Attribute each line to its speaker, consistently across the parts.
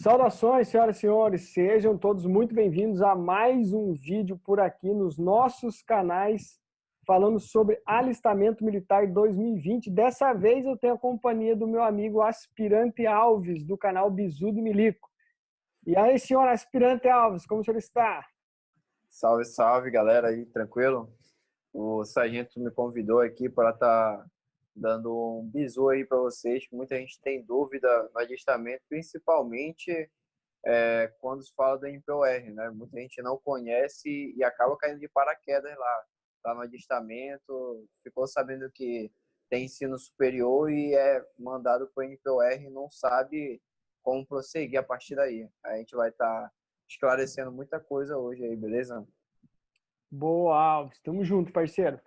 Speaker 1: Saudações, senhoras e senhores, sejam todos muito bem-vindos a mais um vídeo por aqui nos nossos canais falando sobre alistamento militar 2020. Dessa vez eu tenho a companhia do meu amigo Aspirante Alves, do canal Bizu do Milico. E aí, senhor Aspirante Alves, como o senhor está?
Speaker 2: Salve, salve, galera aí, tranquilo? O sargento me convidou aqui para estar dando um bisu aí para vocês, que muita gente tem dúvida no alistamento, principalmente quando se fala do NPOR, né? Muita gente não conhece e acaba caindo de paraquedas lá no alistamento, ficou sabendo que tem ensino superior e é mandado para o NPOR e não sabe como prosseguir a partir daí. A gente vai estar esclarecendo muita coisa hoje aí, beleza?
Speaker 1: Boa, Alves. Tamo junto, parceiro.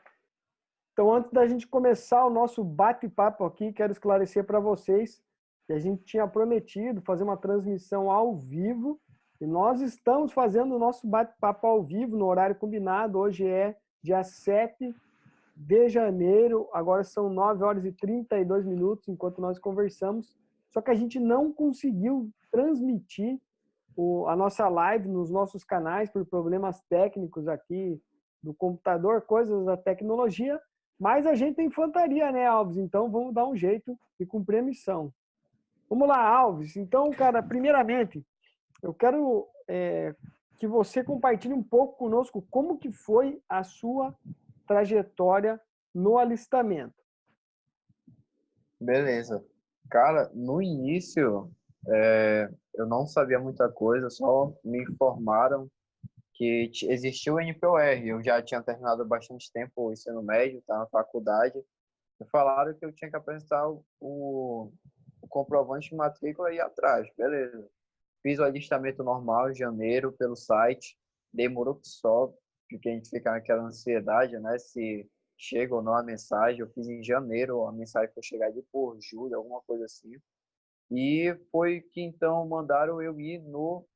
Speaker 1: Então, antes da gente começar o nosso bate-papo aqui, quero esclarecer para vocês que a gente tinha prometido fazer uma transmissão ao vivo e nós estamos fazendo o nosso bate-papo ao vivo no horário combinado. Hoje é dia 7 de janeiro, agora são 9 horas e 32 minutos enquanto nós conversamos, só que a gente não conseguiu transmitir a nossa live nos nossos canais por problemas técnicos aqui do computador, coisas da tecnologia, mas a gente tem infantaria, né, Alves? Então vamos dar um jeito de cumprir a missão. Vamos lá, Alves. Então, cara, primeiramente, eu quero que você compartilhe um pouco conosco como que foi a sua trajetória no alistamento.
Speaker 2: Beleza. Cara, no início eu não sabia muita coisa, só me informaram que existia o NPOR. Eu já tinha terminado bastante tempo o ensino médio, tá na faculdade. Me falaram que eu tinha que apresentar o comprovante de matrícula e ir atrás. Beleza. Fiz o alistamento normal em janeiro pelo site. Demorou que só, porque a gente fica naquela ansiedade, né? Se chega ou não a mensagem. Eu fiz em janeiro, a mensagem foi chegar de por julho, alguma coisa assim. E foi que então mandaram eu ir no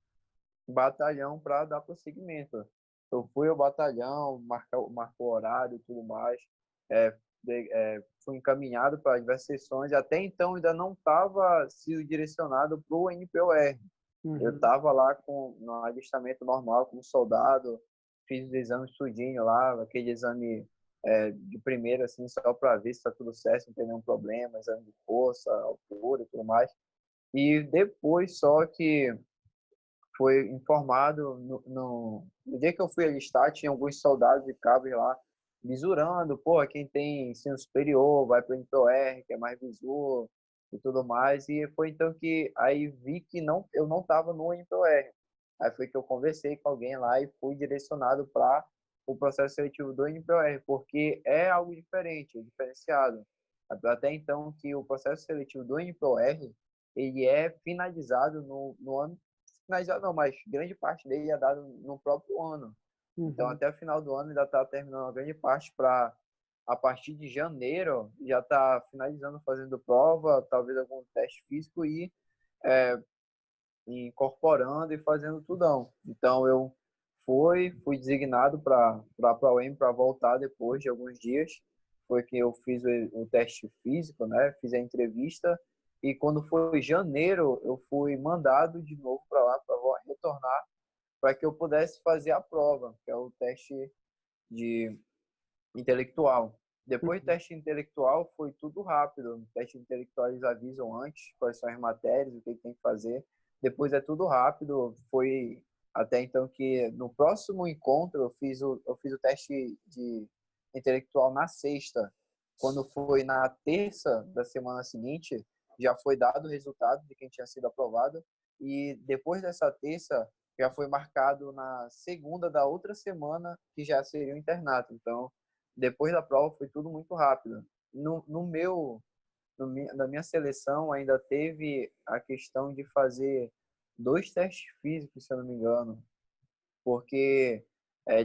Speaker 2: batalhão para dar prosseguimento. Eu fui ao batalhão, marcou horário e tudo mais. Fui encaminhado para diversas sessões. Até então ainda não estava sido direcionado para o NPOR. Eu estava lá no alistamento normal como soldado, fiz os exames tudinho lá, aquele exame de primeira, assim, só para ver se está tudo certo, não tem nenhum problema, exame de força, altura e tudo mais. E depois só que foi informado, no dia que eu fui alistar, tinha alguns soldados e cabos lá, visurando, pô, quem tem ensino superior vai para o NPOR, que é mais visu e tudo mais. E foi então que aí vi que eu não estava no NPOR. Aí foi que eu conversei com alguém lá e fui direcionado para o processo seletivo do NPOR, porque é algo diferente, é diferenciado. Até então que o processo seletivo do NPOR, ele é finalizado no ano, finalizado não, mas grande parte dele é dado no próprio ano. Então, até o final do ano ainda está terminando uma grande parte para, a partir de janeiro, já está finalizando, fazendo prova, talvez algum teste físico e incorporando e fazendo tudão. Então, eu fui designado para a ProM para voltar depois de alguns dias. Foi que eu fiz o teste físico, né? Fiz a entrevista e quando foi janeiro, eu fui mandado de novo para lá para retornar para que eu pudesse fazer a prova, que é o teste de intelectual. Depois do teste intelectual foi tudo rápido. No teste intelectual eles avisam antes quais são as matérias, o que tem que fazer. Depois é tudo rápido. Foi até então que no próximo encontro eu fiz o teste de intelectual na sexta. Quando foi na terça da semana seguinte, já foi dado o resultado de quem tinha sido aprovado. E depois dessa terça, já foi marcado na segunda da outra semana, que já seria o internato. Então, depois da prova foi tudo muito rápido. Na minha seleção ainda teve a questão de fazer 2 testes físicos, se eu não me engano, porque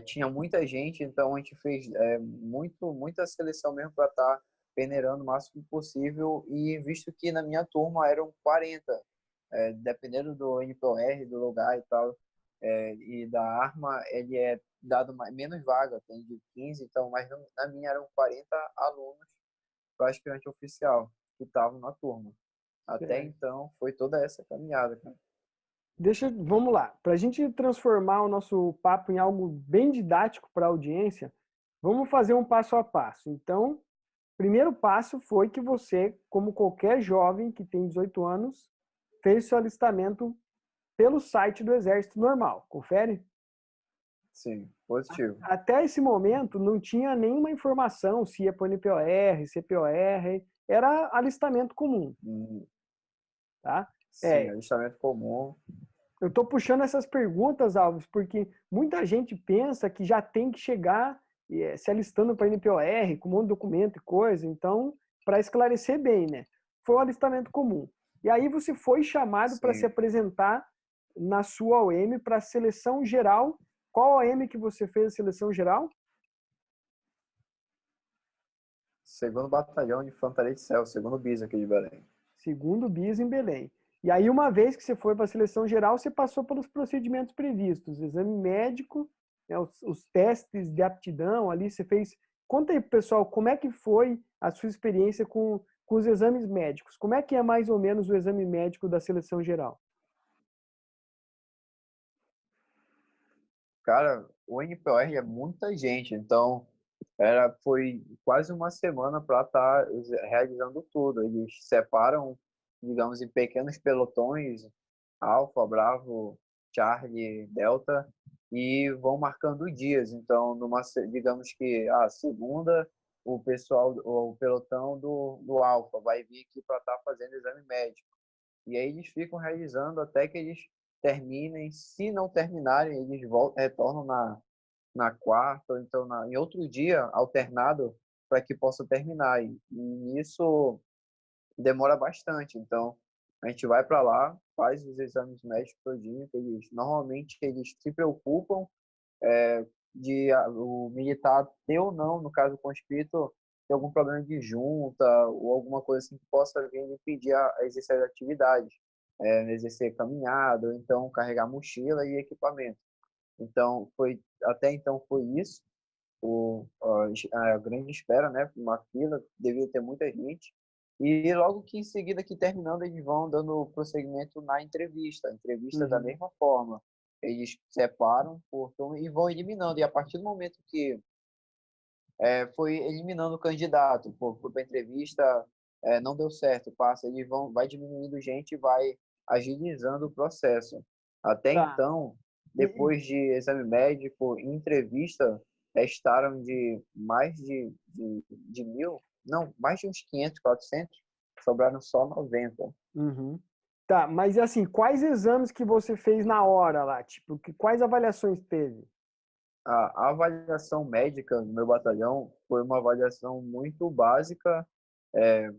Speaker 2: tinha muita gente, então a gente fez muita seleção mesmo para estar peneirando o máximo possível, e visto que na minha turma eram 40, dependendo do NPOR, do lugar e tal, e da arma, ele é dado menos vaga, tem de 15, então, mas na minha eram 40 alunos para aspirante oficial que estavam na turma. Até então, foi toda essa caminhada, cara.
Speaker 1: Vamos lá. Para a gente transformar o nosso papo em algo bem didático para a audiência, vamos fazer um passo a passo. Então, o primeiro passo foi que você, como qualquer jovem que tem 18 anos, fez seu alistamento pelo site do Exército normal. Confere?
Speaker 2: Sim, positivo.
Speaker 1: Até esse momento, não tinha nenhuma informação se ia para o NPOR, CPOR, era alistamento comum,
Speaker 2: Hum,
Speaker 1: tá?
Speaker 2: Sim, alistamento comum.
Speaker 1: Eu estou puxando essas perguntas, Alves, porque muita gente pensa que já tem que chegar se alistando para NPOR, com um monte de documento e coisa. Então, para esclarecer bem, né? Foi um alistamento comum. E aí você foi chamado para se
Speaker 2: Sim.
Speaker 1: apresentar na sua OM para a seleção geral. Qual OM que você fez a seleção geral?
Speaker 2: Segundo Batalhão de Infantaria de Céu, segundo BIS aqui de Belém.
Speaker 1: Segundo BIS em Belém. E aí, uma vez que você foi para a seleção geral, você passou pelos procedimentos previstos, exame médico, né, os testes de aptidão ali, você fez. Conta aí, pessoal, como é que foi a sua experiência com os exames médicos? Como é que é mais ou menos o exame médico da seleção geral?
Speaker 2: Cara, o NPOR é muita gente, então foi quase uma semana para estar realizando tudo. Eles separam, digamos, em pequenos pelotões, Alfa, Bravo, Charlie, Delta, e vão marcando dias. Então, digamos que a segunda, o pelotão do Alfa vai vir aqui para estar fazendo exame médico. E aí eles ficam realizando até que eles terminem. Se não terminarem, eles retornam na quarta, ou então em outro dia alternado, para que possa terminar. E isso demora bastante. Então, a gente vai para lá, faz os exames médicos todinho, que normalmente eles se preocupam o militar ter ou não, no caso conscrito, ter algum problema de junta ou alguma coisa assim que possa vir impedir a exercer a atividade, exercer caminhada, ou então carregar mochila e equipamento. Então, até então foi isso, a grande espera, né? Uma fila, devia ter muita gente. E logo que em seguida, que terminando, eles vão dando prosseguimento na entrevista. A entrevista da
Speaker 1: Uhum.
Speaker 2: mesma forma. Eles separam por turno e vão eliminando. E a partir do momento que foi eliminando o candidato, foi para a entrevista, não deu certo, passa, vai diminuindo gente e vai agilizando o processo. Até
Speaker 1: Tá.
Speaker 2: então,
Speaker 1: E,
Speaker 2: depois de exame médico e entrevista, restaram de mais de 1.000, não, mais de uns 500, 400, sobraram só 90.
Speaker 1: uhum. Tá, mas assim, quais exames que você fez na hora lá? Tipo, quais avaliações teve?
Speaker 2: A avaliação médica no meu batalhão foi uma avaliação muito básica.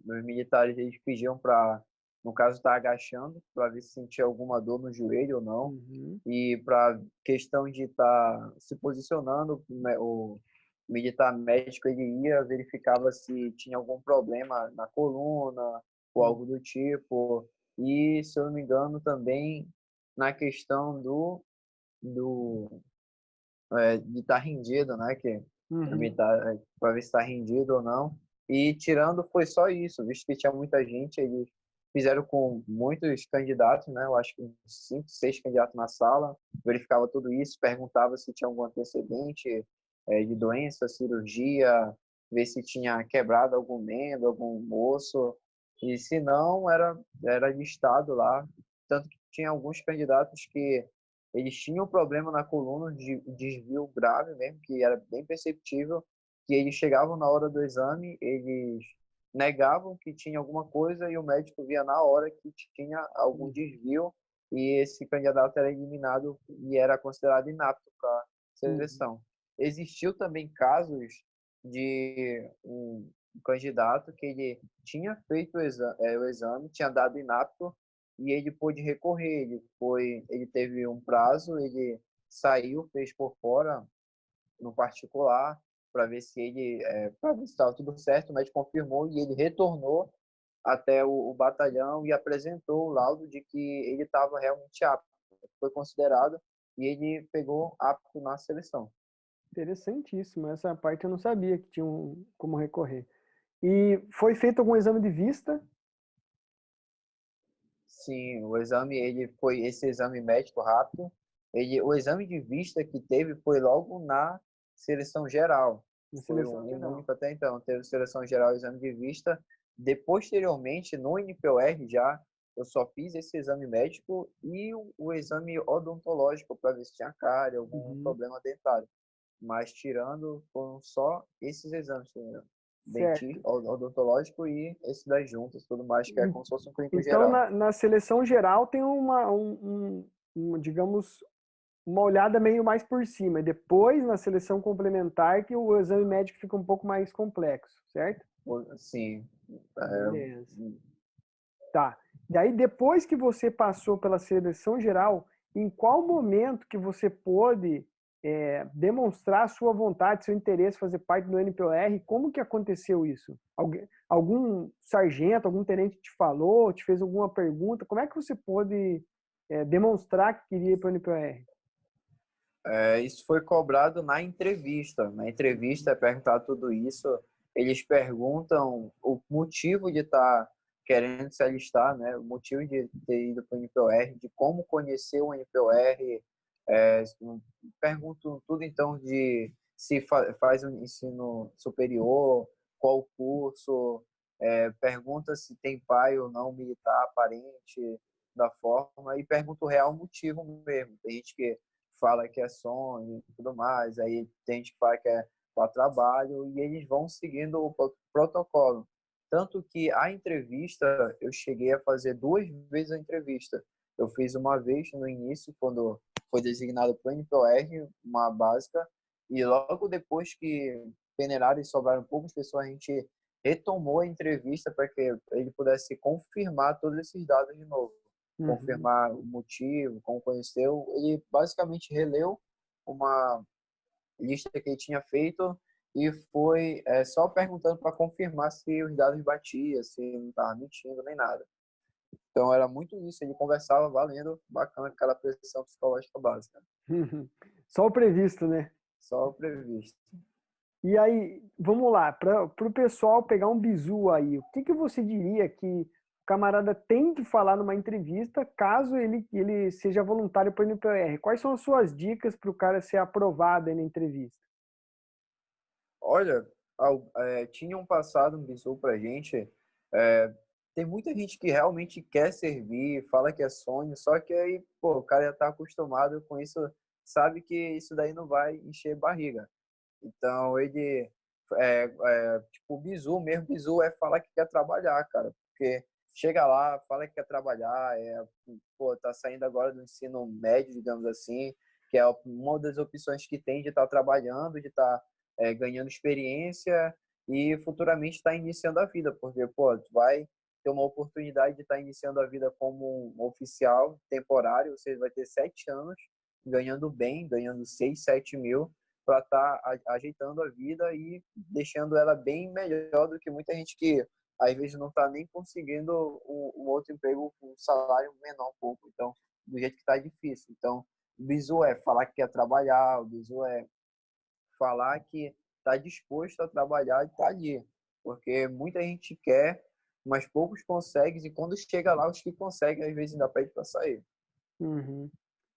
Speaker 2: Meus militares eles pediam para, no caso, estar agachando para ver se sentia alguma dor no joelho ou não.
Speaker 1: Uhum.
Speaker 2: E para questão de estar se posicionando, né, o militar médico ele ia, verificava se tinha algum problema na coluna ou
Speaker 1: Uhum.
Speaker 2: algo do tipo. E, se eu não me engano, também na questão do de estar rendido, né? Que
Speaker 1: Uhum.
Speaker 2: para ver se está rendido ou não. E tirando foi só isso, visto que tinha muita gente, eles fizeram com muitos candidatos, né? Eu acho que uns 5, 6 candidatos na sala, verificava tudo isso, perguntava se tinha algum antecedente de doença, cirurgia, ver se tinha quebrado algum membro, algum osso, e se não, era listado lá. Tanto que tinha alguns candidatos que eles tinham problema na coluna, de desvio grave mesmo, que era bem perceptível, que eles chegavam na hora do exame, eles negavam que tinha alguma coisa e o médico via na hora que tinha algum
Speaker 1: Uhum.
Speaker 2: desvio e esse candidato era eliminado e era considerado inapto para
Speaker 1: Uhum.
Speaker 2: seleção. Existiu também casos de um candidato que ele tinha feito o exame, tinha dado inapto e ele pôde recorrer. Ele teve um prazo, ele saiu, fez por fora no particular para ver se para ver se estava tudo certo, o médico confirmou e ele retornou até o batalhão e apresentou o laudo de que ele estava realmente apto, foi considerado e ele pegou apto na seleção.
Speaker 1: Interessantíssimo. Essa parte eu não sabia que tinha como recorrer. E foi feito algum exame de vista?
Speaker 2: Sim, o exame, ele foi esse exame médico rápido. O exame de vista que teve foi logo na seleção geral.
Speaker 1: Na
Speaker 2: Foi
Speaker 1: seleção
Speaker 2: o
Speaker 1: geral.
Speaker 2: único até então. Teve seleção geral, exame de vista. Posteriormente, no NPOR já, eu só fiz esse exame médico e o exame odontológico para ver se tinha cárie, algum
Speaker 1: Uhum.
Speaker 2: problema dentário. Mas tirando, foram só esses exames, né?
Speaker 1: Certo.
Speaker 2: Dentista, odontológico e esse das juntas, tudo mais, que é como se fosse um clínico
Speaker 1: Então,
Speaker 2: geral.
Speaker 1: na seleção geral tem digamos, uma olhada meio mais por cima. E depois, na seleção complementar, que o exame médico fica um pouco mais complexo, certo?
Speaker 2: Sim,
Speaker 1: Beleza. Tá. E aí, depois que você passou pela seleção geral, em qual momento que você pôde demonstrar a sua vontade, seu interesse em fazer parte do NPOR? Como que aconteceu isso? Algum sargento, algum tenente te falou, te fez alguma pergunta? Como é que você pôde demonstrar que queria ir para o NPOR?
Speaker 2: isso foi cobrado na entrevista. Na entrevista é perguntado tudo isso. Eles perguntam o motivo de estar querendo se alistar, né? O motivo de ter ido para o NPOR, de como conhecer o NPOR. É, perguntam tudo então de se faz um ensino superior, qual curso, pergunta se tem pai ou não militar, parente da forma, e pergunta o real motivo mesmo. Tem gente que fala que é sonho e tudo mais, aí tem gente que fala que é para trabalho, e eles vão seguindo o protocolo. Tanto que a entrevista, eu cheguei a fazer 2 vezes a entrevista. Eu fiz uma vez no início, quando foi designado para o NPOR, uma básica, e logo depois que peneiraram e sobraram poucas pessoas, a gente retomou a entrevista para que ele pudesse confirmar todos esses dados de novo.
Speaker 1: Uhum.
Speaker 2: Confirmar o motivo, como conheceu. Ele basicamente releu uma lista que ele tinha feito e foi só perguntando para confirmar se os dados batiam, se não estava mentindo nem nada. Então era muito isso, ele conversava valendo, bacana, aquela pressão psicológica básica.
Speaker 1: Só o previsto, né?
Speaker 2: Só o previsto.
Speaker 1: E aí, vamos lá, para o pessoal pegar um bizu aí, o que, que você diria que o camarada tem que falar numa entrevista caso ele seja voluntário para o NPR? Quais são as suas dicas para o cara ser aprovado aí na entrevista?
Speaker 2: Olha, tinham passado um bizu pra gente. é, Tem muita gente que realmente quer servir, fala que é sonho, só que aí, pô, o cara já tá acostumado com isso, sabe que isso daí não vai encher barriga. Então, tipo, o bizu mesmo, bizu é falar que quer trabalhar, cara, porque chega lá, fala que quer trabalhar, pô, tá saindo agora do ensino médio, digamos assim, que é uma das opções que tem de estar trabalhando, de estar ganhando experiência e futuramente estar iniciando a vida, porque, pô, tu vai ter uma oportunidade de estar iniciando a vida como um oficial temporário, você vai ter 7 anos ganhando bem, ganhando 6, 7 mil, para estar ajeitando a vida e deixando ela bem melhor do que muita gente que às vezes não está nem conseguindo um outro emprego com um salário menor um pouco. Então, do jeito que está difícil. Então, o bizu é falar que quer trabalhar, o bizu é falar que está disposto a trabalhar e está ali. Porque muita gente quer, mas poucos conseguem, e quando chega lá, os que conseguem, às vezes ainda pede para sair.
Speaker 1: Uhum.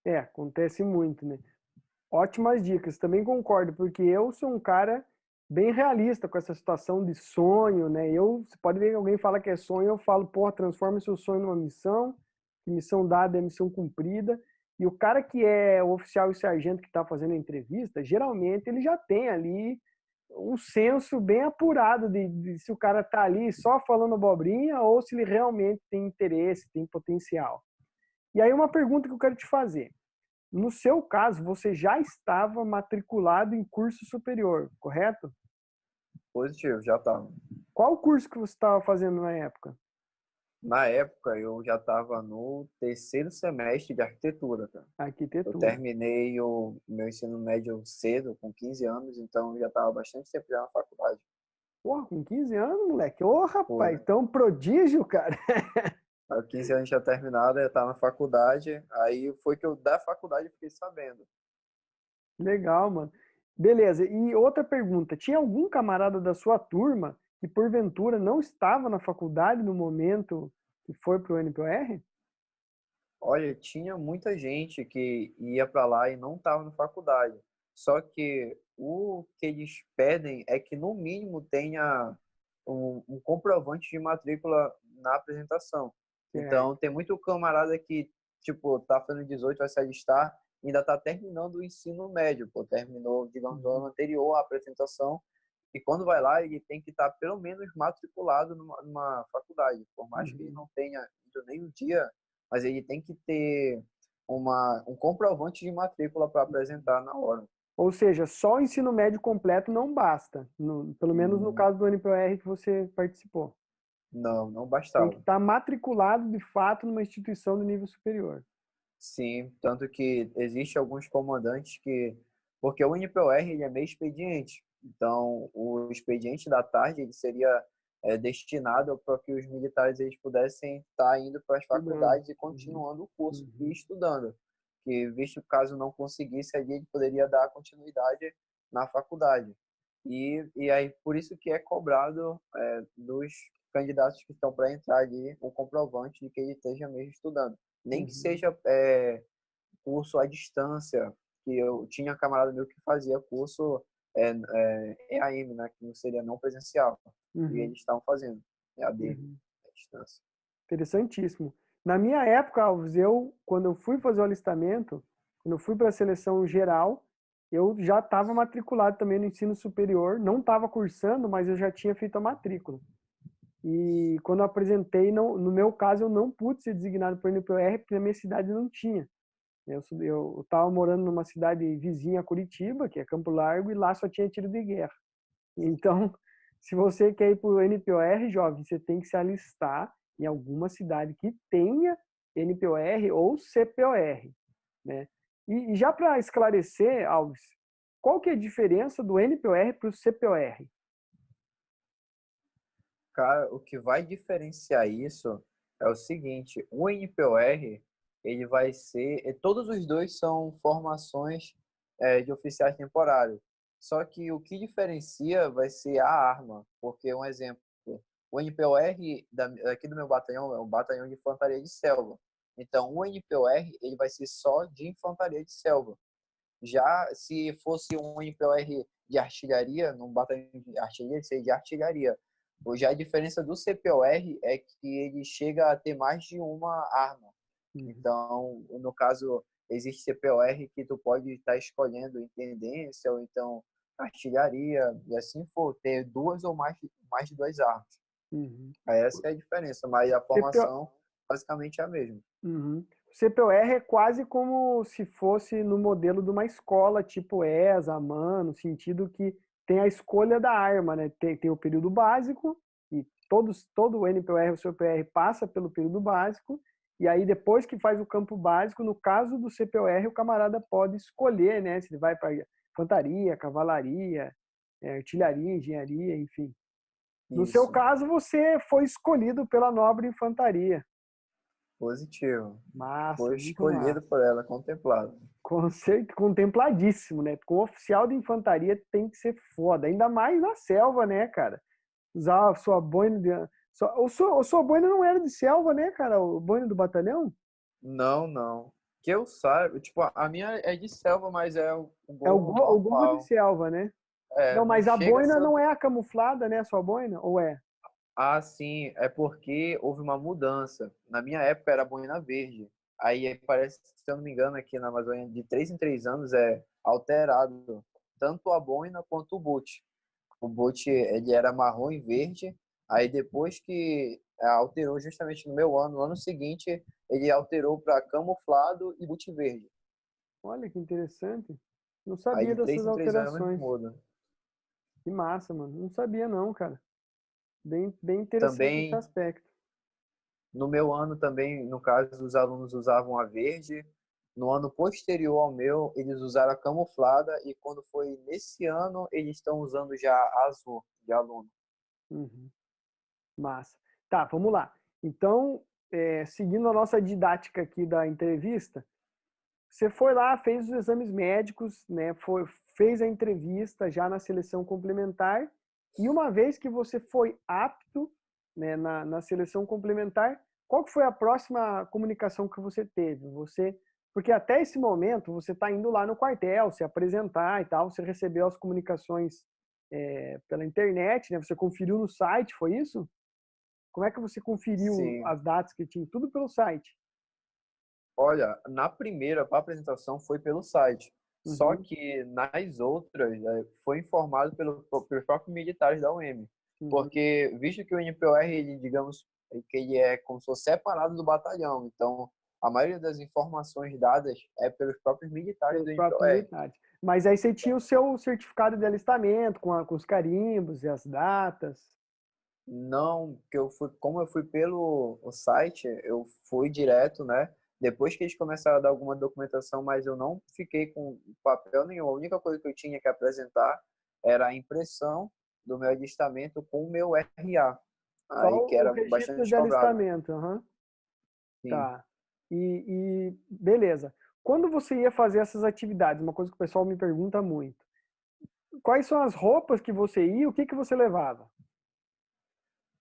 Speaker 1: Acontece muito, né? Ótimas dicas, também concordo, porque eu sou um cara bem realista com essa situação de sonho, né? Você pode ver que alguém fala que é sonho, eu falo, pô, transforma seu sonho numa missão, que missão dada é missão cumprida. E o cara que é o oficial e sargento que está fazendo a entrevista, geralmente ele já tem ali um senso bem apurado de se o cara está ali só falando abobrinha ou se ele realmente tem interesse, tem potencial. E aí uma pergunta que eu quero te fazer. No seu caso, você já estava matriculado em curso superior, correto?
Speaker 2: Positivo, já estava.
Speaker 1: Qual curso que você estava fazendo na época?
Speaker 2: Na época, eu já estava no terceiro semestre de arquitetura, cara. Eu
Speaker 1: Arquitetura.
Speaker 2: terminei o meu ensino médio cedo, com 15 anos, então eu já estava bastante tempo já na faculdade.
Speaker 1: Porra, com 15 anos, moleque. Ô,
Speaker 2: Foi.
Speaker 1: rapaz, então prodígio, cara.
Speaker 2: Aí, 15 anos já terminado, eu estava na faculdade. Aí foi que eu, da faculdade, eu fiquei sabendo.
Speaker 1: Legal, mano. Beleza. E outra pergunta: tinha algum camarada da sua turma que porventura não estava na faculdade no momento que foi pro NPR?
Speaker 2: Olha, tinha muita gente que ia para lá e não estava na faculdade. Só que o que eles pedem é que, no mínimo, tenha um comprovante de matrícula na apresentação.
Speaker 1: Certo.
Speaker 2: Então, tem muito camarada que, tipo, tá fazendo 18, vai se alistar, e ainda tá terminando o ensino médio, pô. Terminou, digamos, no
Speaker 1: Uhum.
Speaker 2: ano anterior à apresentação. E quando vai lá, ele tem que estar, pelo menos, matriculado numa faculdade. Por mais que ele
Speaker 1: Uhum.
Speaker 2: não tenha ido nem um dia, mas ele tem que ter um comprovante de matrícula para apresentar na hora.
Speaker 1: Ou seja, só o ensino médio completo não basta, pelo menos no
Speaker 2: Hum,
Speaker 1: caso do NPOR que você participou.
Speaker 2: Não, não
Speaker 1: Tem que
Speaker 2: bastava.
Speaker 1: estar matriculado de fato numa instituição do nível superior.
Speaker 2: Sim, tanto que existe alguns comandantes que, porque o NPOR ele é meio expediente, então o expediente da tarde ele seria destinado para que os militares eles pudessem estar indo para as
Speaker 1: Estudando.
Speaker 2: faculdades e
Speaker 1: Uhum.
Speaker 2: continuando o curso e
Speaker 1: Uhum.
Speaker 2: estudando, que visto caso não conseguisse ali ele poderia dar continuidade na faculdade. E aí por isso que é cobrado dos candidatos que estão para entrar ali o comprovante de que ele esteja mesmo estudando, nem que
Speaker 1: Uhum.
Speaker 2: seja curso à distância, que eu tinha camarada meu que fazia curso EAM, né, que não seria não presencial, e
Speaker 1: Uhum.
Speaker 2: eles estavam fazendo EAD
Speaker 1: Uhum.
Speaker 2: à distância.
Speaker 1: Interessantíssimo. Na minha época, Alves, quando eu fui fazer o alistamento, quando eu fui para a seleção geral, eu já estava matriculado também no ensino superior, não estava cursando, mas eu já tinha feito a matrícula. E quando eu apresentei, no meu caso, eu não pude ser designado para o NPR, porque na minha cidade não tinha. Eu estava morando numa cidade vizinha a Curitiba, que é Campo Largo, e lá só tinha tiro de guerra. Então, se você quer ir para o NPOR, jovem, você tem que se alistar em alguma cidade que tenha NPOR ou CPOR, né? E já para esclarecer, Alves, qual que é a diferença do NPOR para o CPOR?
Speaker 2: Cara, o que vai diferenciar isso é o seguinte, o NPOR, ele vai ser, todos os dois são formações de oficiais temporários. Só que o que diferencia vai ser a arma, porque um exemplo, o NPOR aqui do meu batalhão é um batalhão de infantaria de selva. Então, o NPOR, ele vai ser só de infantaria de selva. Já se fosse um NPOR de artilharia, num batalhão de artilharia, seria de artilharia. Hoje a diferença do CPOR é que ele chega a ter mais de uma arma.
Speaker 1: Uhum.
Speaker 2: Então, no caso, existe CPOR que tu pode estar escolhendo intendência ou então artilharia, e assim for, ter duas ou mais de duas armas.
Speaker 1: Uhum.
Speaker 2: Essa é a diferença, mas a
Speaker 1: CPO,
Speaker 2: formação basicamente é a mesma.
Speaker 1: uhum. O CPOR é quase como se fosse no modelo de uma escola, tipo ESA, MAN, no sentido que tem a escolha da arma, né? Tem o período básico, e todo o NPOR e o CPOR passa pelo período básico, e aí depois que faz o campo básico, no caso do CPOR, o camarada pode escolher, né? Se ele vai para infantaria, cavalaria, artilharia, engenharia, enfim. No seu
Speaker 2: Isso,
Speaker 1: caso, você foi escolhido pela nobre infantaria.
Speaker 2: positivo.
Speaker 1: Massa,
Speaker 2: Foi
Speaker 1: muito
Speaker 2: escolhido
Speaker 1: massa.
Speaker 2: por ela, contemplado.
Speaker 1: Contempladíssimo, né? Com oficial de infantaria tem que ser foda. Ainda mais na selva, né, cara? Usar a sua boina de. Sua boina não era de selva, né, cara? O boina do batalhão?
Speaker 2: Não, não. Que eu saiba, tipo, a minha é de selva, mas é o
Speaker 1: É
Speaker 2: gorro
Speaker 1: o gorro de
Speaker 2: normal.
Speaker 1: selva, né?
Speaker 2: É,
Speaker 1: Não,
Speaker 2: não
Speaker 1: mas a
Speaker 2: chega a
Speaker 1: boina
Speaker 2: ser.
Speaker 1: não é a camuflada, né? A sua boina? Ou é?
Speaker 2: Ah, sim, é porque houve uma mudança. Na minha época era boina verde. Aí parece, se eu não me engano, aqui na Amazônia, de 3 em 3 anos é alterado tanto a boina quanto o boot. O boot ele era marrom e verde. Aí depois que alterou justamente no meu ano, no ano seguinte, ele alterou para camuflado e boot verde.
Speaker 1: Olha que interessante. Não
Speaker 2: Aí
Speaker 1: sabia
Speaker 2: de três
Speaker 1: dessas
Speaker 2: em três anos
Speaker 1: alterações.
Speaker 2: muda.
Speaker 1: Que massa, mano. Não sabia não, cara. Bem interessante esse
Speaker 2: Também,
Speaker 1: aspecto.
Speaker 2: no meu ano também, no caso, os alunos usavam a verde. No ano posterior ao meu, eles usaram a camuflada e quando foi nesse ano, eles estão usando já a azul de aluno.
Speaker 1: Uhum. Massa. Tá, vamos lá. Então, seguindo a nossa didática aqui da entrevista, você foi lá, fez os exames médicos, né? Fez a entrevista já na seleção complementar, e uma vez que você foi apto, né, na seleção complementar, qual que foi a próxima comunicação que você teve? Porque até esse momento você está indo lá no quartel, se apresentar e tal, você recebeu as comunicações pela internet, né? Você conferiu no site, foi isso? Como é que você conferiu
Speaker 2: Sim.
Speaker 1: as datas que tinha? Tudo pelo site.
Speaker 2: Olha, na primeira apresentação foi pelo site, só
Speaker 1: Uhum,
Speaker 2: que nas outras foi informado pelos próprios militares da UEM,
Speaker 1: uhum.
Speaker 2: porque visto que o NPOR, ele, digamos, que ele é como se fosse separado do batalhão, então a maioria das informações dadas é pelos próprios militares
Speaker 1: Pelos
Speaker 2: do
Speaker 1: próprios
Speaker 2: NPOR.
Speaker 1: militares. Mas aí você tinha o seu certificado de alistamento, com os carimbos e as datas.
Speaker 2: Não, que eu fui, como eu fui pelo o site, eu fui direto, né? Depois que eles começaram a dar alguma documentação, mas eu não fiquei com papel nenhum. A única coisa que eu tinha que apresentar era a impressão do meu alistamento com o meu RA,
Speaker 1: Só
Speaker 2: aí que
Speaker 1: o
Speaker 2: era
Speaker 1: registro
Speaker 2: bastante
Speaker 1: de
Speaker 2: cobrado.
Speaker 1: alistamento. Aham.
Speaker 2: Sim.
Speaker 1: Tá. Beleza. Quando você ia fazer essas atividades, uma coisa que o pessoal me pergunta muito, quais são as roupas que você ia, o que que você levava?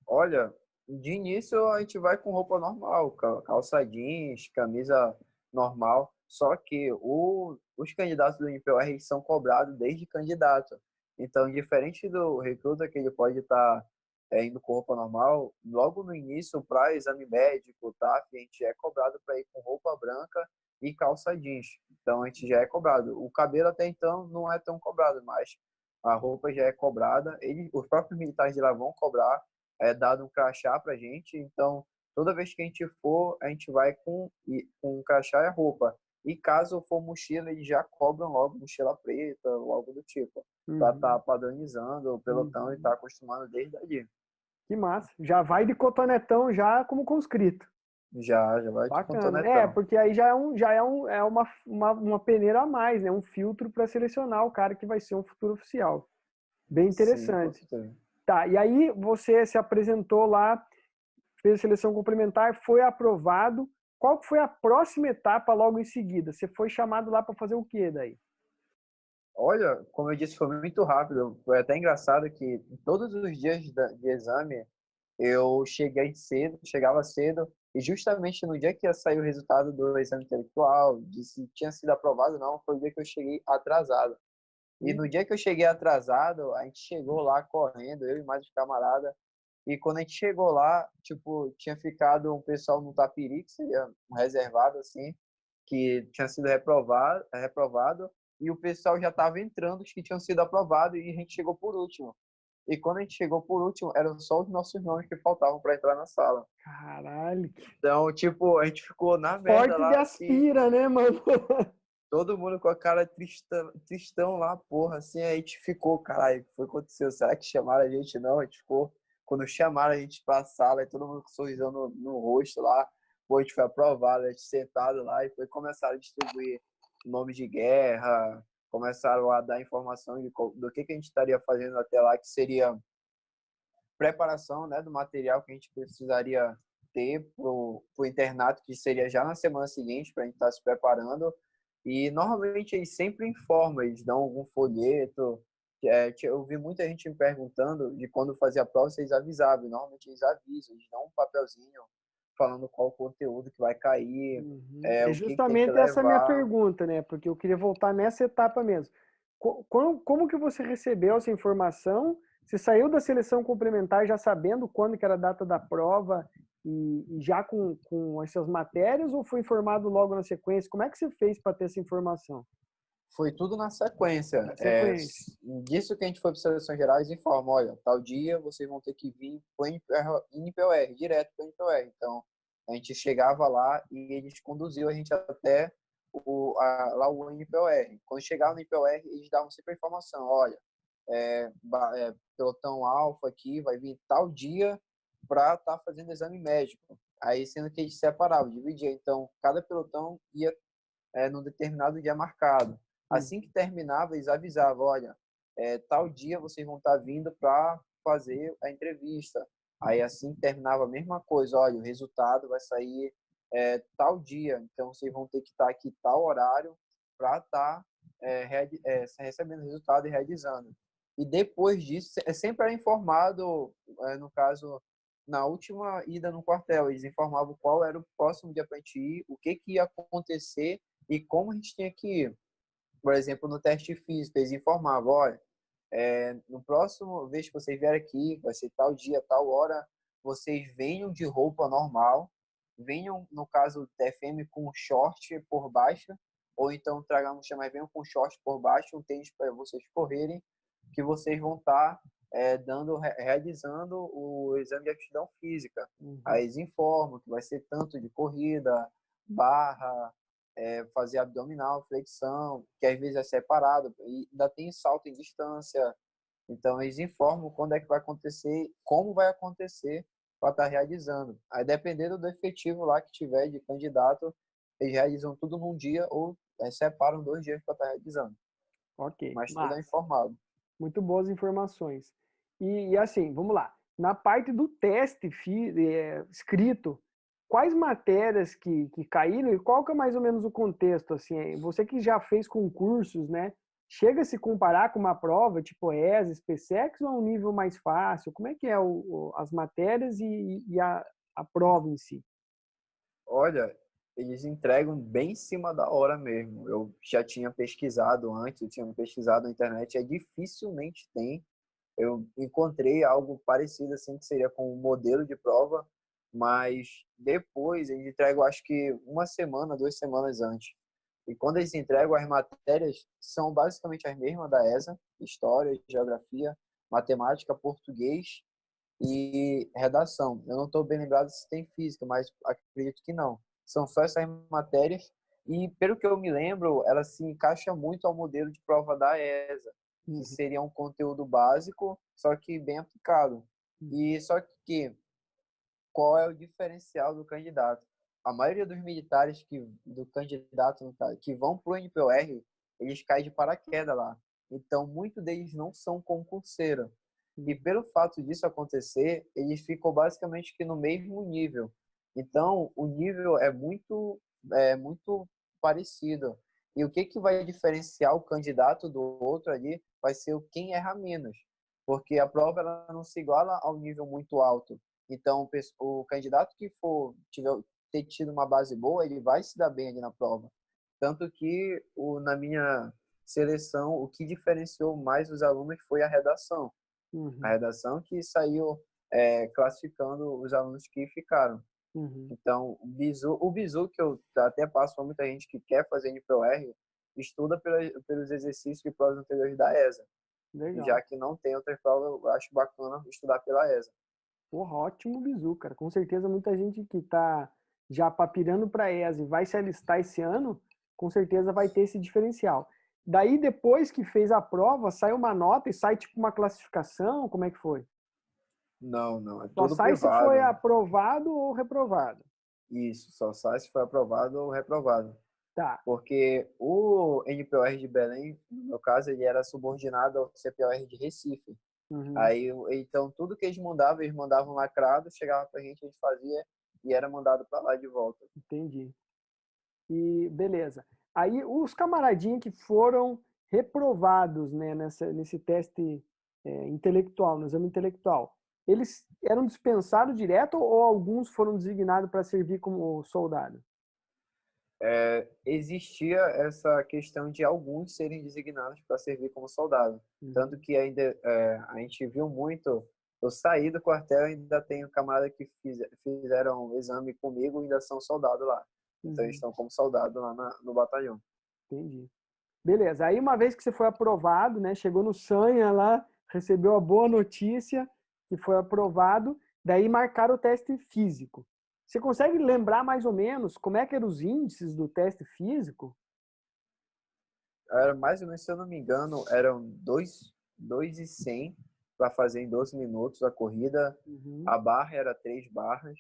Speaker 2: Olha, de início a gente vai com roupa normal, calça jeans, camisa normal, só que os candidatos do NPOR são cobrados desde candidato. Então, diferente do recruta que ele pode estar indo com roupa normal, logo no início, para exame médico, tá? A gente é cobrado para ir com roupa branca e calça jeans. Então, a gente já é cobrado. O cabelo até então não é tão cobrado, mas a roupa já é cobrada. Os próprios militares de lá vão cobrar, é dado um crachá pra gente, então toda vez que a gente for, a gente vai com um crachá e a roupa. E caso for mochila, eles já cobram logo mochila preta ou algo do tipo, para estar
Speaker 1: Uhum,
Speaker 2: padronizando o pelotão e estar
Speaker 1: uhum.
Speaker 2: acostumando desde ali.
Speaker 1: Que massa. Já vai de cotonetão já como conscrito.
Speaker 2: Já vai de
Speaker 1: Bacana.
Speaker 2: contonetão.
Speaker 1: Porque aí é uma peneira a mais, né? Um filtro para selecionar o cara que vai ser um futuro oficial. Bem
Speaker 2: Sim, com
Speaker 1: interessante.
Speaker 2: certeza.
Speaker 1: Tá, e aí você se apresentou lá, fez a seleção complementar, foi aprovado. Qual foi a próxima etapa logo em seguida? Você foi chamado lá para fazer o quê daí?
Speaker 2: Olha, como eu disse, foi muito rápido. Foi até engraçado que todos os dias de exame eu chegava cedo, e justamente no dia que ia sair o resultado do exame intelectual, de se tinha sido aprovado ou não, foi o dia que eu cheguei atrasado. E no dia que eu cheguei atrasado, a gente chegou lá correndo, eu e mais os camaradas, e quando a gente chegou lá, tipo, tinha ficado um pessoal no Tapiri, que seria um reservado, assim, que tinha sido reprovado, e o pessoal já estava entrando, os que tinham sido aprovados, e a gente chegou por último. E quando a gente chegou por último, eram só os nossos nomes que faltavam para entrar na sala.
Speaker 1: Caralho, que
Speaker 2: Então, tipo, a gente ficou na merda
Speaker 1: porte de
Speaker 2: lá, assim,
Speaker 1: aspira, né, mano?
Speaker 2: todo mundo com a cara tristão lá, porra, assim, aí a gente ficou, caralho, o que foi que aconteceu? Será que chamaram a gente? Não, a gente ficou, quando chamaram a gente pra sala, aí todo mundo com um sorrisão no rosto lá, pô, a gente foi aprovado, a gente sentado lá, e foi começaram a distribuir nome de guerra, começaram a dar informação do que a gente estaria fazendo até lá, que seria preparação, né, do material que a gente precisaria ter pro internato, que seria já na semana seguinte, para a gente estar se preparando. E normalmente eles sempre informam, eles dão algum folheto. Eu vi muita gente me perguntando de quando fazia a prova, se eles avisavam. E normalmente eles avisam, eles dão um papelzinho falando qual o conteúdo que vai cair,
Speaker 1: Uhum. É
Speaker 2: o que tem que
Speaker 1: justamente essa a minha
Speaker 2: levar.
Speaker 1: pergunta, né? Porque eu queria voltar nessa etapa mesmo. Como que você recebeu essa informação? Você saiu da seleção complementar já sabendo quando que era a data da prova e já com essas matérias ou foi informado logo na sequência? Como é que você fez para ter essa informação?
Speaker 2: Foi tudo na sequência.
Speaker 1: Na sequência.
Speaker 2: Disso que a gente foi para seleções gerais, informa, olha, tal dia vocês vão ter que vir para o NPOR, direto para o NPOR. Então, a gente chegava lá e eles conduziam a gente até lá o NPOR. Quando chegava no NPOR, eles davam sempre a informação, olha, pelotão alfa aqui vai vir tal dia para estar fazendo exame médico. Aí, sendo que eles separavam, dividia. Então, cada pelotão ia num determinado dia marcado.
Speaker 1: Hum.
Speaker 2: Assim que terminava, eles avisavam, olha, tal dia vocês vão estar vindo para fazer a entrevista. Aí assim que terminava a mesma coisa, olha, o resultado vai sair tal dia, então vocês vão ter que estar aqui tal horário para estar recebendo o resultado e realizando. E depois disso, sempre era informado, no caso, na última ida no quartel, eles informavam qual era o próximo dia para a gente ir, o que que ia acontecer e como a gente tinha que ir. Por exemplo, no teste físico, eles informavam, olha, no próximo vez que vocês vierem aqui, vai ser tal dia, tal hora, vocês venham de roupa normal, venham, no caso, TFM com short por baixo, ou então tragam mochila, mas venham com short por baixo, um tênis para vocês correrem, que vocês vão estar realizando o exame de aptidão física. Aí eles informam que vai ser tanto de corrida, barra, fazer abdominal, flexão, que às vezes é separado, e ainda tem salto em distância. Então, eles informam quando é que vai acontecer, como vai acontecer para estar realizando. Aí, dependendo do efetivo lá que tiver de candidato, eles realizam tudo num dia ou separam 2 dias para estar realizando.
Speaker 1: Ok,
Speaker 2: Mas tudo é
Speaker 1: massa.
Speaker 2: informado.
Speaker 1: Muito boas informações. E assim, vamos lá. Na parte do teste escrito, quais matérias que caíram e qual que é mais ou menos o contexto? Assim, você que já fez concursos, né? Chega a se comparar com uma prova tipo ESA, SpaceX ou é um nível mais fácil? Como é que é as matérias e a prova em si?
Speaker 2: Olha, eles entregam bem em cima da hora mesmo. Eu já tinha pesquisado antes, eu tinha pesquisado na internet, dificilmente tem. Eu encontrei algo parecido assim, que seria com um modelo de prova, mas depois eles entregam, acho que 1 semana, 2 semanas antes. E quando eles entregam, as matérias são basicamente as mesmas da ESA: história, geografia, matemática, português e redação. Eu não estou bem lembrado se tem física, mas acredito que não. São só essas matérias e, pelo que eu me lembro, ela se encaixa muito ao modelo de prova da ESA, que
Speaker 1: Uhum.
Speaker 2: seria um conteúdo básico, só que bem aplicado. E só que qual é o diferencial do candidato? A maioria dos militares do candidato no caso, que vão para o NPOR, eles caem de paraquedas lá. Então, muitos deles não são concurseiros. E pelo fato disso acontecer, eles ficam basicamente que no mesmo nível. Então, o nível é muito parecido. E o que que vai diferenciar o candidato do outro ali vai ser o quem erra menos. Porque a prova ela não se iguala ao nível muito alto. Então, o candidato que ter tido uma base boa, ele vai se dar bem ali na prova. Tanto que na minha seleção, o que diferenciou mais os alunos foi a redação. A
Speaker 1: Uhum.
Speaker 2: redação que saiu classificando os alunos que ficaram.
Speaker 1: Uhum.
Speaker 2: Então, o bizu que eu até passo para muita gente que quer fazer NPOR, estuda pelos exercícios de provas anteriores da ESA.
Speaker 1: Legal.
Speaker 2: Já que não tem outra prova, eu acho bacana estudar pela ESA.
Speaker 1: Porra, ótimo bizu, cara. Com certeza muita gente que está já papirando para a ESA e vai se alistar esse ano, com certeza vai ter esse diferencial. Daí, depois que fez a prova, sai uma nota e sai tipo uma classificação? Como é que foi?
Speaker 2: Não, não, é
Speaker 1: Só
Speaker 2: tudo
Speaker 1: sai se foi
Speaker 2: privado.
Speaker 1: aprovado ou reprovado.
Speaker 2: Isso, só sai se foi aprovado ou reprovado.
Speaker 1: Tá.
Speaker 2: Porque o NPOR de Belém, no meu caso, ele era subordinado ao CPOR de Recife.
Speaker 1: Uhum.
Speaker 2: Aí, então, tudo que eles mandavam lacrado, chegava pra gente, a gente fazia e era mandado para lá de volta.
Speaker 1: Entendi. E beleza. Aí os camaradinhos que foram reprovados, né, nesse teste intelectual, no exame intelectual, eles eram dispensados direto ou alguns foram designados para servir como soldado?
Speaker 2: Existia essa questão de alguns serem designados para servir como soldado. Tanto
Speaker 1: Uhum.
Speaker 2: que ainda a gente viu muito. Eu saí do quartel e ainda tenho camarada que fizeram o exame comigo e ainda são soldados lá. Então eles
Speaker 1: Uhum.
Speaker 2: estão como soldado lá no batalhão.
Speaker 1: Entendi. Beleza. Aí uma vez que você foi aprovado, né, chegou no Sanha lá, recebeu a boa notícia que foi aprovado, daí marcaram o teste físico. Você consegue lembrar mais ou menos como é que eram os índices do teste físico?
Speaker 2: Era mais ou menos, se eu não me engano, eram 2,100 para fazer em 12 minutos a corrida.
Speaker 1: Uhum.
Speaker 2: A barra era 3 barras.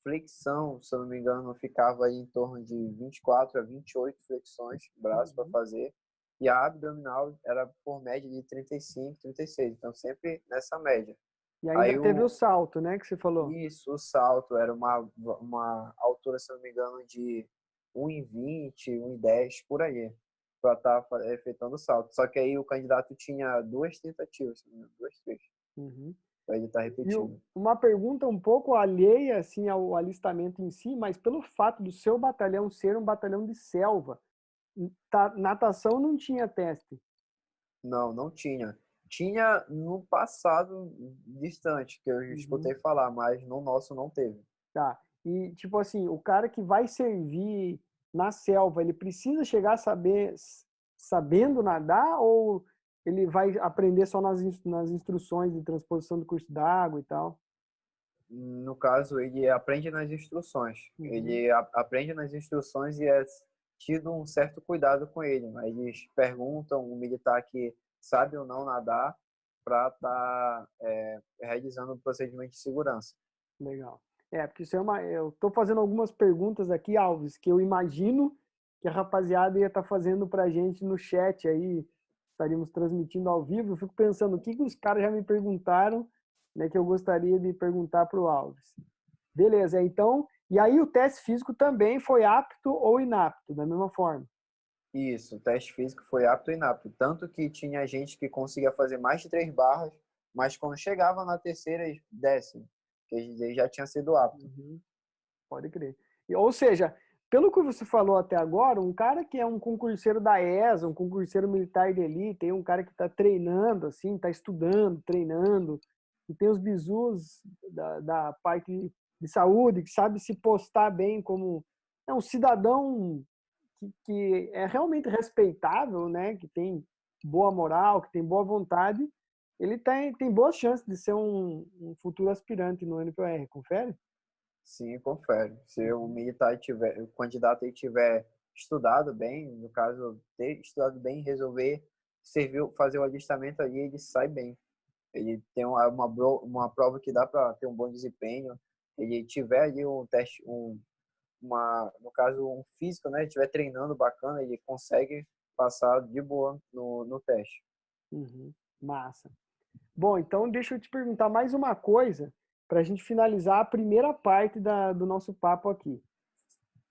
Speaker 2: Flexão, se eu não me engano, ficava aí em torno de 24 a 28 flexões, braço para
Speaker 1: Uhum.
Speaker 2: fazer. E a abdominal era por média de 35, 36. Então, sempre nessa média.
Speaker 1: E ainda
Speaker 2: Aí,
Speaker 1: teve o salto, né, que você falou.
Speaker 2: o salto era uma altura, se eu não me engano, de 1,20, 1,10, por aí, para estar efetuando o salto. Só que aí o candidato tinha 2 tentativas, se não me engano, 2, 3.
Speaker 1: Uhum.
Speaker 2: para ele estar
Speaker 1: E
Speaker 2: repetindo.
Speaker 1: uma pergunta um pouco alheia assim, ao alistamento em si, mas pelo fato do seu batalhão ser um batalhão de selva, natação não tinha teste.
Speaker 2: Não, não tinha. Tinha no passado distante, que eu
Speaker 1: Uhum.
Speaker 2: escutei falar, mas no nosso não teve.
Speaker 1: Tá. E, tipo assim, o cara que vai servir na selva, ele precisa chegar a sabendo nadar ou ele vai aprender só nas instruções de transposição do curso d'água e tal?
Speaker 2: No caso, ele aprende nas instruções.
Speaker 1: Uhum.
Speaker 2: Ele aprende nas instruções e é tido um certo cuidado com ele. Mas eles perguntam o militar que sabe ou não nadar para estar realizando o procedimento de segurança.
Speaker 1: Legal. Porque isso eu estou fazendo algumas perguntas aqui, Alves, que eu imagino que a rapaziada ia estar fazendo para a gente no chat aí, estaríamos transmitindo ao vivo. Eu fico pensando o que os caras já me perguntaram, né, que eu gostaria de perguntar para o Alves. Beleza, então, e aí o teste físico também foi apto ou inapto, da mesma forma?
Speaker 2: Isso, o teste físico foi apto e inapto. Tanto que tinha gente que conseguia fazer mais de 3 barras, mas quando chegava na terceira, décimo, que ele já tinha sido apto.
Speaker 1: Uhum. Pode crer. Ou seja, pelo que você falou até agora, um cara que é um concurseiro da ESA, um concurseiro militar de elite, tem um cara que está treinando, assim, está estudando, treinando, e tem os bizus da parte de saúde, que sabe se postar bem como um cidadão que é realmente respeitável, né? Que tem boa moral, que tem boa vontade, ele tem boas chances de ser um futuro aspirante no NPR, confere?
Speaker 2: Sim, confere. Se o militar tiver, o candidato aí tiver estudado bem, no caso, ter estudado bem, resolver fazer o alistamento ali, ele sai bem. Ele tem uma prova que dá para ter um bom desempenho. Ele tiver ali um teste, no caso, um físico, né? Estiver treinando bacana, ele consegue passar de boa no teste.
Speaker 1: Uhum. Massa. Bom, então deixa eu te perguntar mais uma coisa para a gente finalizar a primeira parte do nosso papo aqui,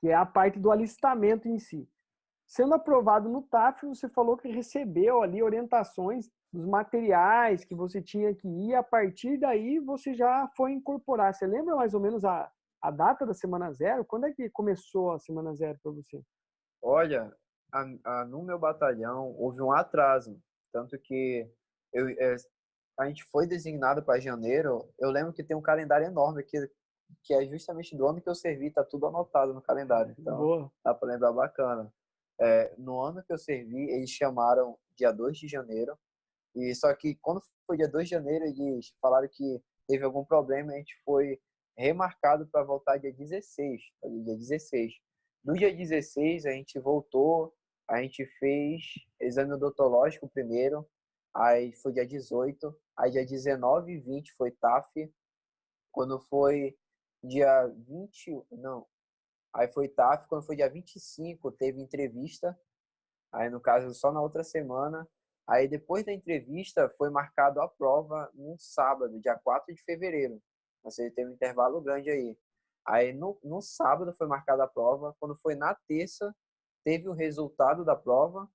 Speaker 1: que é a parte do alistamento em si. Sendo aprovado no TAF, você falou que recebeu ali orientações dos materiais que você tinha que ir, a partir daí você já foi incorporar. Você lembra mais ou menos a data da semana zero? Quando é que começou a semana zero para você?
Speaker 2: Olha, no meu batalhão houve um atraso, tanto que a gente foi designado para janeiro. Eu lembro que tem um calendário enorme aqui, que é justamente do ano que eu servi, tá tudo anotado no calendário, então
Speaker 1: Boa.
Speaker 2: dá para lembrar bacana. No ano que eu servi, eles chamaram dia 2 de janeiro, e só que quando foi dia 2 de janeiro, eles falaram que teve algum problema e a gente foi remarcado para voltar dia 16, dia 16. No dia 16, a gente voltou, a gente fez exame odontológico primeiro, aí foi dia 18, aí dia 19 e 20 foi TAF, quando foi dia 20, não, aí foi TAF, quando foi dia 25 teve entrevista, aí no caso só na outra semana, aí depois da entrevista foi marcado a prova no sábado, dia 4 de fevereiro, ou seja, teve um intervalo grande aí. Aí no sábado foi marcada a prova, quando foi na terça teve o resultado da prova,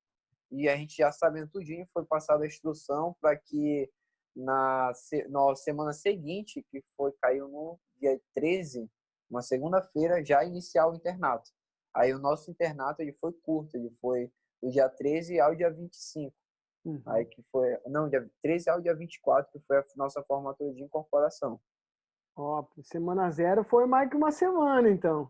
Speaker 2: e a gente já sabendo tudinho, foi passada a instrução para que na semana seguinte, que caiu no dia 13, uma segunda-feira, já iniciar o internato. Aí o nosso internato ele foi curto, ele foi do dia 13 ao dia 25. Aí
Speaker 1: Uhum.
Speaker 2: que foi, não, dia 13 ao dia 24, que foi a nossa formatura de incorporação.
Speaker 1: Ó, semana zero foi mais que uma semana, então.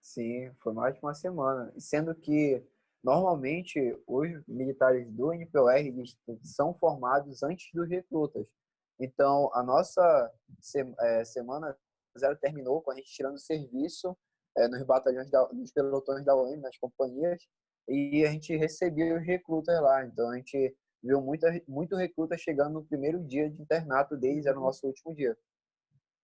Speaker 2: Sim, foi mais de uma semana. Sendo que, normalmente, os militares do NPOR eles são formados antes dos recrutas. Então, a nossa semana zero terminou com a gente tirando serviço nos batalhões, nos pelotões da OM, nas companhias, e a gente recebia os recrutas lá. Então, a gente viu muito recruta chegando no primeiro dia de internato deles, era o
Speaker 1: Uhum.
Speaker 2: nosso último dia.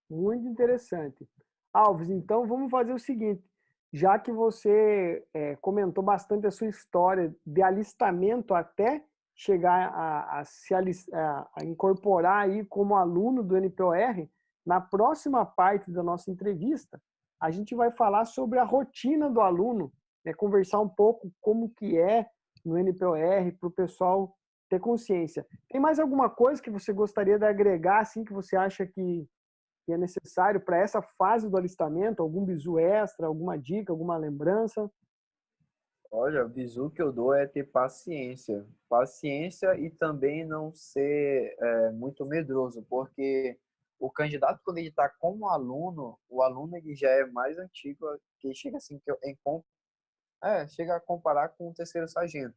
Speaker 1: Muito interessante. Alves, então vamos fazer o seguinte: já que você comentou bastante a sua história de alistamento até chegar a incorporar aí como aluno do NPOR, na próxima parte da nossa entrevista, a gente vai falar sobre a rotina do aluno, conversar um pouco como que é no NPOR, para o pessoal ter consciência. Tem mais alguma coisa que você gostaria de agregar, assim, que você acha que é necessário para essa fase do alistamento? Algum bizu extra, alguma dica, alguma lembrança?
Speaker 2: Olha, o bizu que eu dou é ter paciência. Paciência e também não ser muito medroso, porque o candidato, quando ele está como aluno, o aluno ele já é mais antigo, que chega assim, chega a comparar com o terceiro sargento.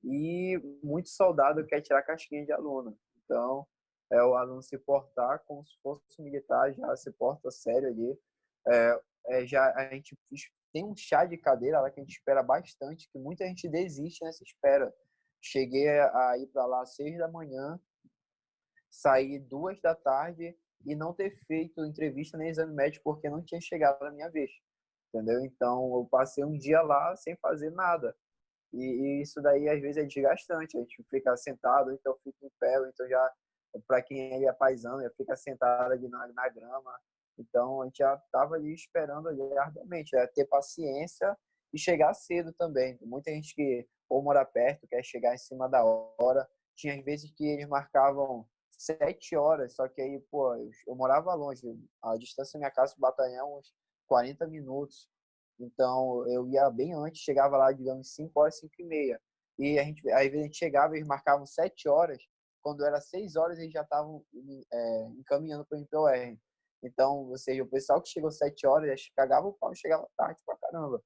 Speaker 2: E muito soldado quer tirar casquinha de aluno. Então, o aluno se portar como se fosse militar, já se porta sério ali. Já a gente tem um chá de cadeira lá que a gente espera bastante, que muita gente desiste nessa espera. Cheguei a ir para lá às 6 da manhã, sair 2 da tarde e não ter feito entrevista nem exame médico porque não tinha chegado na minha vez, entendeu? Então, eu passei um dia lá sem fazer nada. E isso daí, às vezes, é desgastante. A gente fica sentado, então fica em pé, então já, para quem é paisano, já fica sentado ali na grama. Então, a gente já estava ali esperando ali arduamente, ter paciência e chegar cedo também. Muita gente que ou mora perto, quer chegar em cima da hora. Tinha às vezes que eles marcavam 7 horas, só que aí, pô, eu morava longe. A distância da minha casa do batalhão, uns 40 minutos. Então, eu ia bem antes, chegava lá, digamos, 5 horas, 5 e meia. E às vezes a gente chegava e eles marcavam 7 horas. Quando era 6 horas, eles já estavam encaminhando para o MPOR. Então, ou seja, o pessoal que chegou 7 horas, já cagava o pau e chegava tarde pra caramba.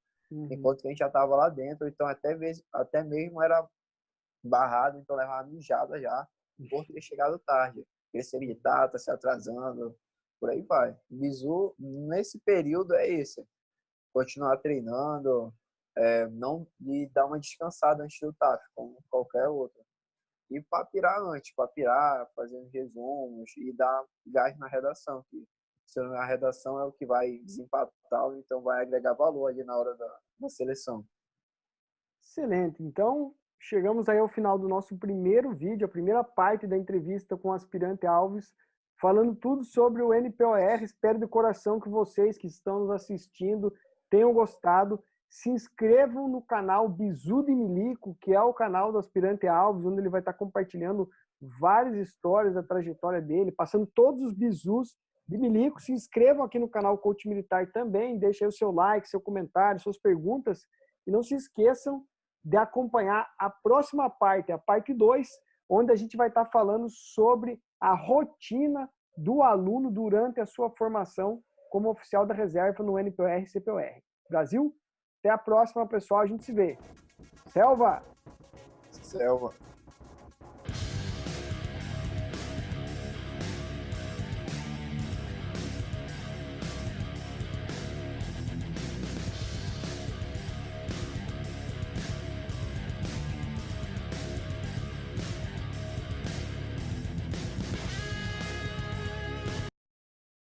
Speaker 2: Enquanto que a gente já estava lá dentro. Então, até mesmo era barrado, então levava mijada já, por ter chegado tarde. Crescer militar, tá se atrasando, por aí vai. Bizu, nesse período, é esse. Continuar treinando, não e dar uma descansada antes do TAF, como qualquer outro. E para pirar, fazer uns resumos e dar gás na redação, que se a redação é o que vai desempatar, então vai agregar valor ali na hora da seleção.
Speaker 1: Excelente. Então, chegamos aí ao final do nosso primeiro vídeo, a primeira parte da entrevista com o aspirante Alves, falando tudo sobre o NPOR. Espero de coração que vocês que estão nos assistindo tenham gostado. Se inscrevam no canal Bizu de Milico, que é o canal do aspirante Alves, onde ele vai estar compartilhando várias histórias da trajetória dele, passando todos os bizus de Milico. Se inscrevam aqui no canal Coach Militar também, deixem aí o seu like, seu comentário, suas perguntas, e não se esqueçam de acompanhar a próxima parte, a parte 2, onde a gente vai estar falando sobre a rotina do aluno durante a sua formação como oficial da reserva no NPOR e CPOR. Brasil, até a próxima, pessoal. A gente se vê. Selva!
Speaker 2: Selva.